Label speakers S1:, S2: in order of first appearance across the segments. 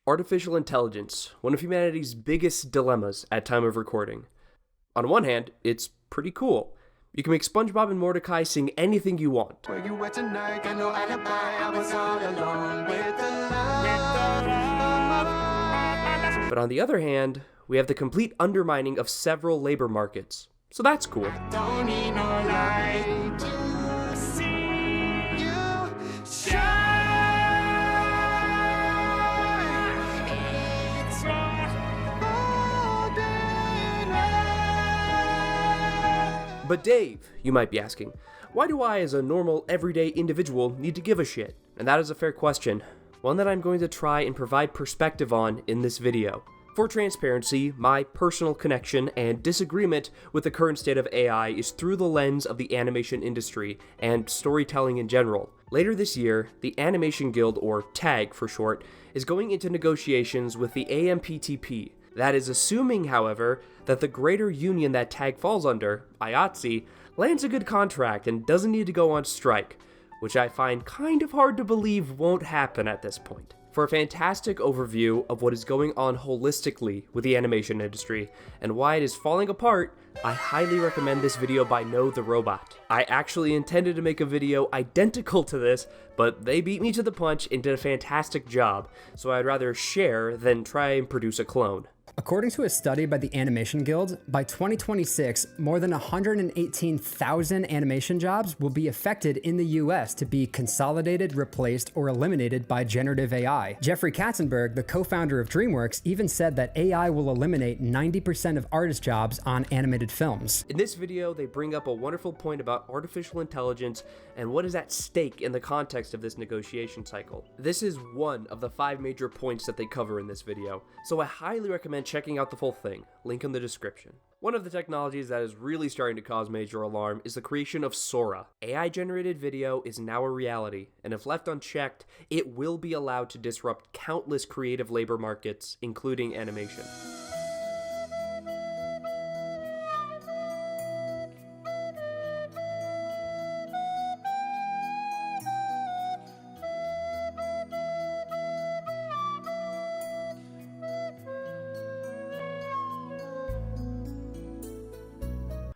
S1: Artificial intelligence, one of humanity's biggest dilemmas at time of recording. On one hand, it's pretty cool. You can make SpongeBob and Mordecai sing anything you want.
S2: Where you at tonight? Got no alibi. I was all alone with the love.
S1: But on the other hand, we have the complete undermining of several labor markets. So that's cool.
S2: Don't need no light to see you shine. It's all day long.
S1: But Dave, you might be asking, why do I as a normal, everyday individual need to give a shit? And that is a fair question, one that I'm going to try and provide perspective on in this video. For transparency, my personal connection and disagreement with the current state of AI is through the lens of the animation industry and storytelling in general. Later this year, the Animation Guild, or TAG for short, is going into negotiations with the AMPTP. That is assuming, however, that the greater union that TAG falls under, IATSE, lands a good contract and doesn't need to go on strike, which I find kind of hard to believe won't happen at this point. For a fantastic overview of what is going on holistically with the animation industry and why it is falling apart, I highly recommend this video by No the Robot. I actually intended to make a video identical to this, but they beat me to the punch and did a fantastic job, so I'd rather share than try and produce a clone.
S3: According to a study by the Animation Guild, by 2026, more than 118,000 animation jobs will be affected in the US to be consolidated, replaced, or eliminated by generative AI. Jeffrey Katzenberg, the co-founder of DreamWorks, even said that AI will eliminate 90% of artist jobs on animated films.
S1: In this video, they bring up a wonderful point about artificial intelligence and what is at stake in the context of this negotiation cycle. This is one of the 5 major points that they cover in this video, so I highly recommend checking out the full thing, link in the description. One of the technologies that is really starting to cause major alarm is the creation of Sora. AI-generated video is now a reality, and if left unchecked, it will be allowed to disrupt countless creative labor markets, including animation.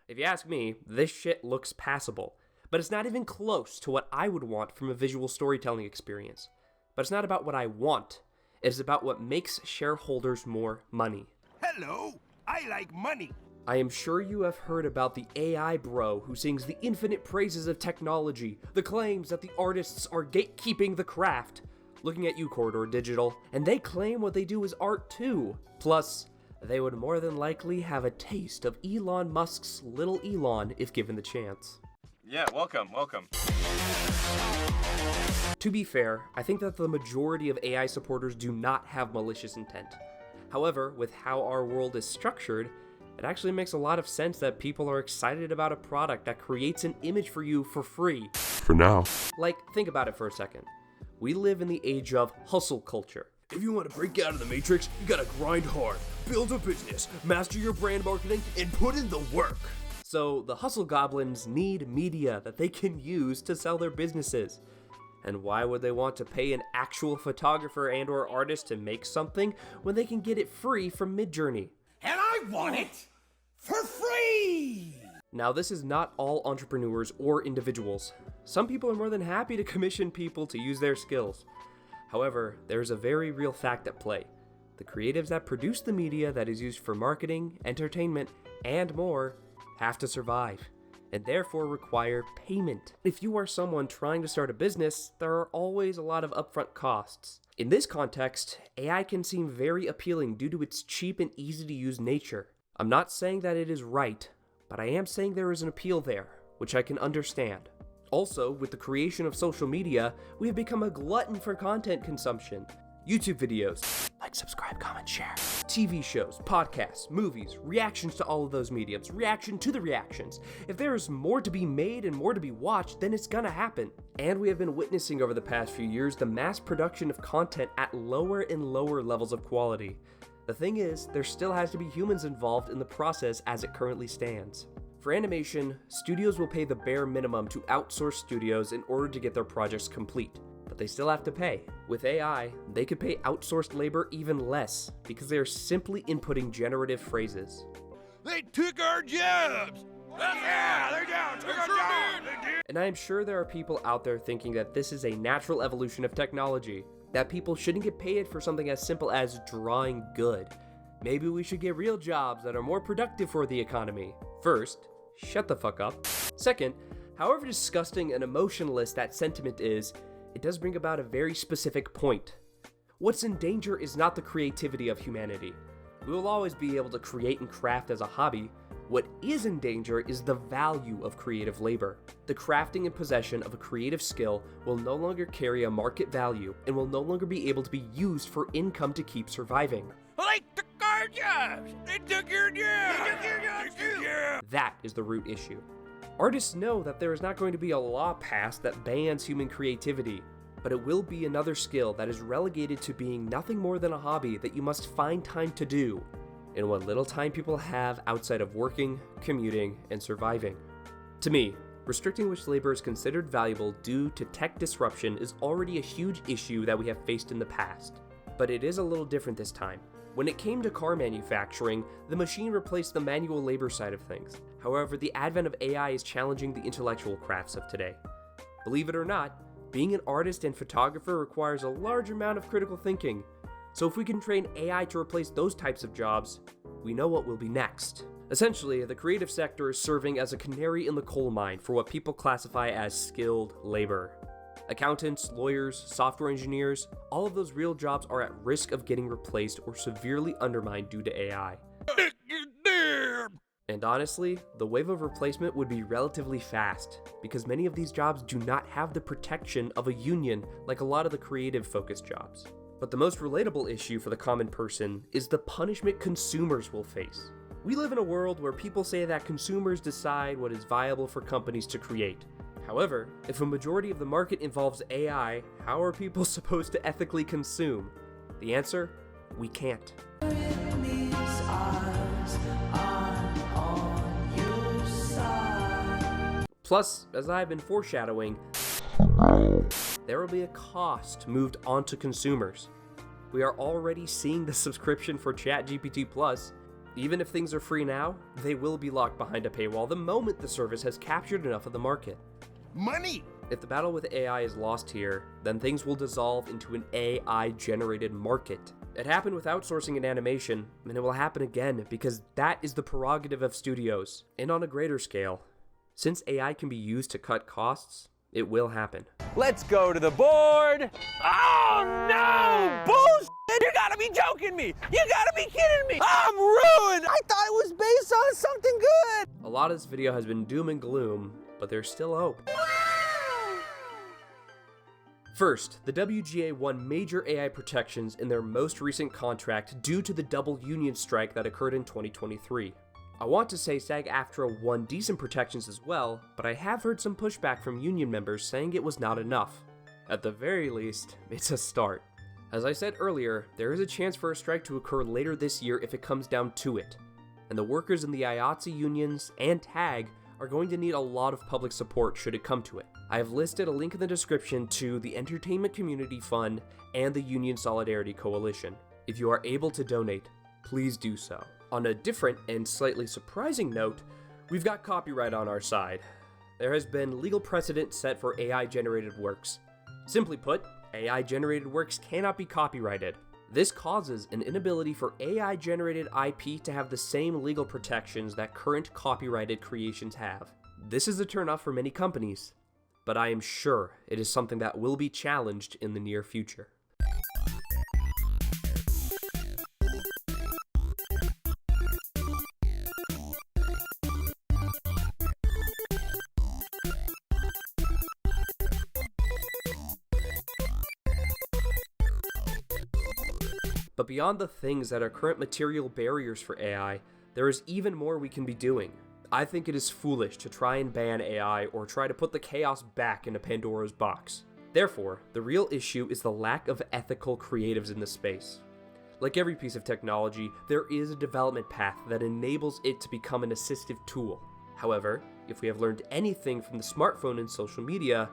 S1: If you ask me, this shit looks passable, but it's not even close to what I would want from a visual storytelling experience. But it's not about what I want, it's about what makes shareholders more money.
S4: Hello, I like money.
S1: I am sure you have heard about the AI bro who sings the infinite praises of technology, the claims that the artists are gatekeeping the craft. Looking at you, Corridor Digital, and they claim what they do is art too. Plus, they would more than likely have a taste of Elon Musk's little Elon if given the chance.
S4: Yeah, welcome.
S1: To be fair, I think that the majority of AI supporters do not have malicious intent. However, with how our world is structured, it actually makes a lot of sense that people are excited about a product that creates an image for you for free.
S5: For now.
S1: Like, think about it for a second. We live in the age of hustle culture. If you want to break out of the matrix, you gotta grind hard, build a business, master your brand marketing, and put in the work. So the hustle goblins need media that they can use to sell their businesses. And why would they want to pay an actual photographer and or artist to make something when they can get it free from Midjourney?
S4: And I want it for free!
S1: Now, this is not all entrepreneurs or individuals. Some people are more than happy to commission people to use their skills. However, there is a very real fact at play. The creatives that produce the media that is used for marketing, entertainment, and more have to survive, and therefore require payment. If you are someone trying to start a business, there are always a lot of upfront costs. In this context, AI can seem very appealing due to its cheap and easy to use nature. I'm not saying that it is right, but I am saying there is an appeal there, which I can understand. Also, with the creation of social media, we have become a glutton for content consumption. YouTube videos, like, subscribe, comment, share. TV shows, podcasts, movies, reactions to all of those mediums, reaction to the reactions. If there is more to be made and more to be watched, then it's gonna happen. And we have been witnessing over the past few years the mass production of content at lower and lower levels of quality. The thing is, there still has to be humans involved in the process as it currently stands. For animation, studios will pay the bare minimum to outsource studios in order to get their projects complete. But but they still have to pay. With AI, they could pay outsourced labor even less because they are simply inputting generative phrases.
S4: They took our jobs! Yeah, they're down, took our jobs!
S1: And I am sure there are people out there thinking that this is a natural evolution of technology, that people shouldn't get paid for something as simple as drawing good. Maybe we should get real jobs that are more productive for the economy. First, shut the fuck up. Second, however disgusting and emotionless that sentiment is, it does bring about a very specific point. What's in danger is not the creativity of humanity. We will always be able to create and craft as a hobby. What is in danger is the value of creative labor. The crafting and possession of a creative skill will no longer carry a market value and will no longer be able to be used for income to keep surviving.
S4: They took our jobs! They took your jobs! They took your jobs too!
S1: That is the root issue. Artists know that there is not going to be a law passed that bans human creativity, but it will be another skill that is relegated to being nothing more than a hobby that you must find time to do, in what little time people have outside of working, commuting, and surviving. To me, restricting which labor is considered valuable due to tech disruption is already a huge issue that we have faced in the past. But it is a little different this time. When it came to car manufacturing, the machine replaced the manual labor side of things. However, the advent of AI is challenging the intellectual crafts of today. Believe it or not, being an artist and photographer requires a large amount of critical thinking. So if we can train AI to replace those types of jobs, we know what will be next. Essentially, the creative sector is serving as a canary in the coal mine for what people classify as skilled labor. Accountants, lawyers, software engineers, all of those real jobs are at risk of getting replaced or severely undermined due to AI. And honestly, the wave of replacement would be relatively fast, because many of these jobs do not have the protection of a union like a lot of the creative-focused jobs. But the most relatable issue for the common person is the punishment consumers will face. We live in a world where people say that consumers decide what is viable for companies to create. However, if a majority of the market involves AI, how are people supposed to ethically consume? The answer? We can't. Plus, as I've been foreshadowing, there will be a cost moved onto consumers. We are already seeing the subscription for ChatGPT Plus. Even if things are free now, they will be locked behind a paywall the moment the service has captured enough of the market.
S4: Money!
S1: If the battle with AI is lost here, then things will dissolve into an AI-generated market. It happened with outsourcing in animation, and it will happen again because that is the prerogative of studios. And on a greater scale, since AI can be used to cut costs, it will happen.
S5: Let's go to the board. Oh no! Bullshit! You gotta be joking me! You gotta be kidding me! I'm ruined! I thought it was based on something good!
S1: A lot of this video has been doom and gloom, but there's still hope. First, the WGA won major AI protections in their most recent contract due to the double union strike that occurred in 2023. I want to say SAG-AFTRA won decent protections as well, but I have heard some pushback from union members saying it was not enough. At the very least, it's a start. As I said earlier, there is a chance for a strike to occur later this year if it comes down to it, and the workers in the IATSE unions and TAG are going to need a lot of public support should it come to it. I have listed a link in the description to the Entertainment Community Fund and the Union Solidarity Coalition. If you are able to donate, please do so. On a different and slightly surprising note, we've got copyright on our side. There has been legal precedent set for AI-generated works. Simply put, AI-generated works cannot be copyrighted. This causes an inability for AI-generated IP to have the same legal protections that current copyrighted creations have. This is a turnoff for many companies, but I am sure it is something that will be challenged in the near future. But beyond the things that are current material barriers for AI, there is even more we can be doing. I think it is foolish to try and ban AI or try to put the chaos back into Pandora's box. Therefore, the real issue is the lack of ethical creatives in the space. Like every piece of technology, there is a development path that enables it to become an assistive tool. However, if we have learned anything from the smartphone and social media,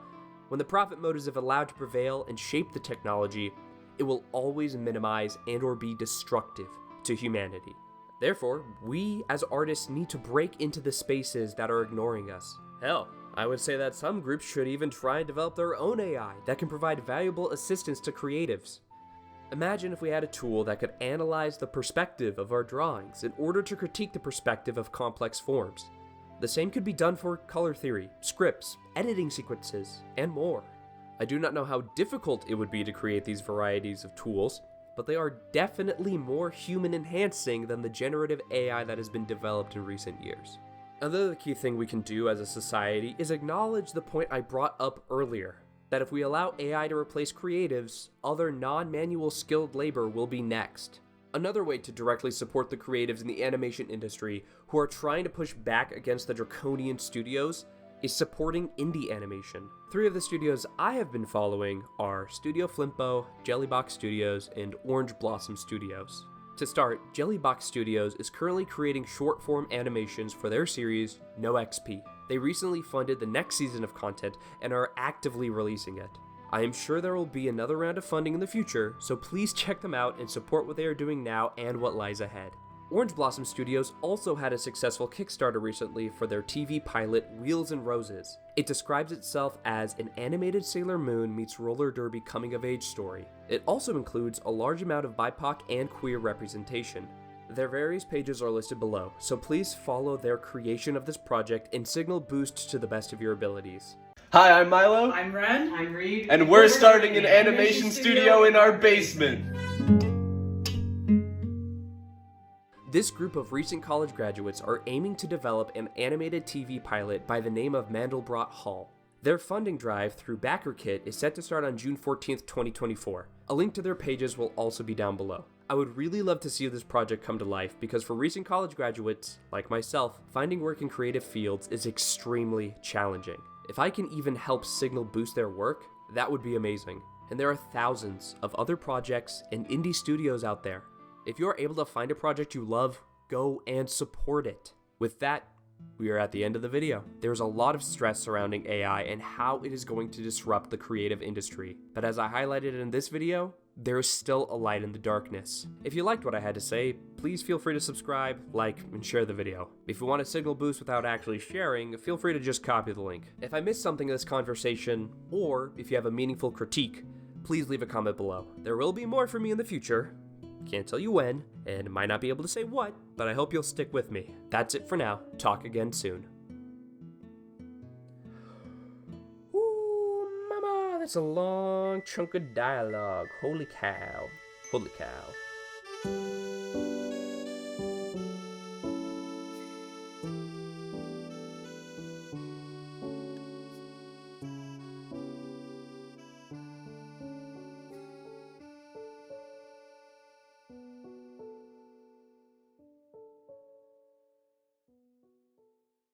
S1: When the profit motives are allowed to prevail and shape the technology, it will always minimize and or be destructive to humanity. Therefore, we as artists need to break into the spaces that are ignoring us. Hell, I would say that some groups should even try and develop their own AI that can provide valuable assistance to creatives. Imagine if we had a tool that could analyze the perspective of our drawings in order to critique the perspective of complex forms. The same could be done for color theory, scripts, editing sequences, and more. I do not know how difficult it would be to create these varieties of tools, but they are definitely more human enhancing than the generative AI that has been developed in recent years. Another key thing we can do as a society is acknowledge the point I brought up earlier, that if we allow AI to replace creatives, other non-manual skilled labor will be next. Another way to directly support the creatives in the animation industry who are trying to push back against the draconian studios is supporting indie animation. 3 of the studios I have been following are Studio Flimpo, Jellybox Studios, and Orange Blossom Studios. To start, Jellybox Studios is currently creating short-form animations for their series, No XP. They recently funded the next season of content and are actively releasing it. I am sure there will be another round of funding in the future, so please check them out and support what they are doing now and what lies ahead. Orange Blossom Studios also had a successful Kickstarter recently for their TV pilot Wheels and Roses. It describes itself as an animated Sailor Moon meets roller derby coming-of-age story. It also includes a large amount of BIPOC and queer representation. Their various pages are listed below, so please follow their creation of this project and signal boost to the best of your abilities.
S6: Hi, I'm Milo.
S7: I'm Ren. I'm Reed.
S6: And we're starting an animation studio in our basement.
S1: This group of recent college graduates are aiming to develop an animated TV pilot by the name of Mandelbrot Hall. Their funding drive through BackerKit is set to start on June 14th, 2024. A link to their pages will also be down below. I would really love to see this project come to life because for recent college graduates, like myself, finding work in creative fields is extremely challenging. If I can even help signal boost their work, that would be amazing. And there are thousands of other projects and indie studios out there. If you're able to find a project you love, go and support it. With that, we are at the end of the video. There's a lot of stress surrounding AI and how it is going to disrupt the creative industry. But as I highlighted in this video, there is still a light in the darkness. If you liked what I had to say, please feel free to subscribe, like, and share the video. If you want a signal boost without actually sharing, feel free to just copy the link. If I missed something in this conversation, or if you have a meaningful critique, please leave a comment below. There will be more from me in the future. Can't tell you when, and might not be able to say what, but I hope you'll stick with me. That's it for now. Talk again soon. Ooh, mama, that's a long chunk of dialogue. Holy cow. Holy cow.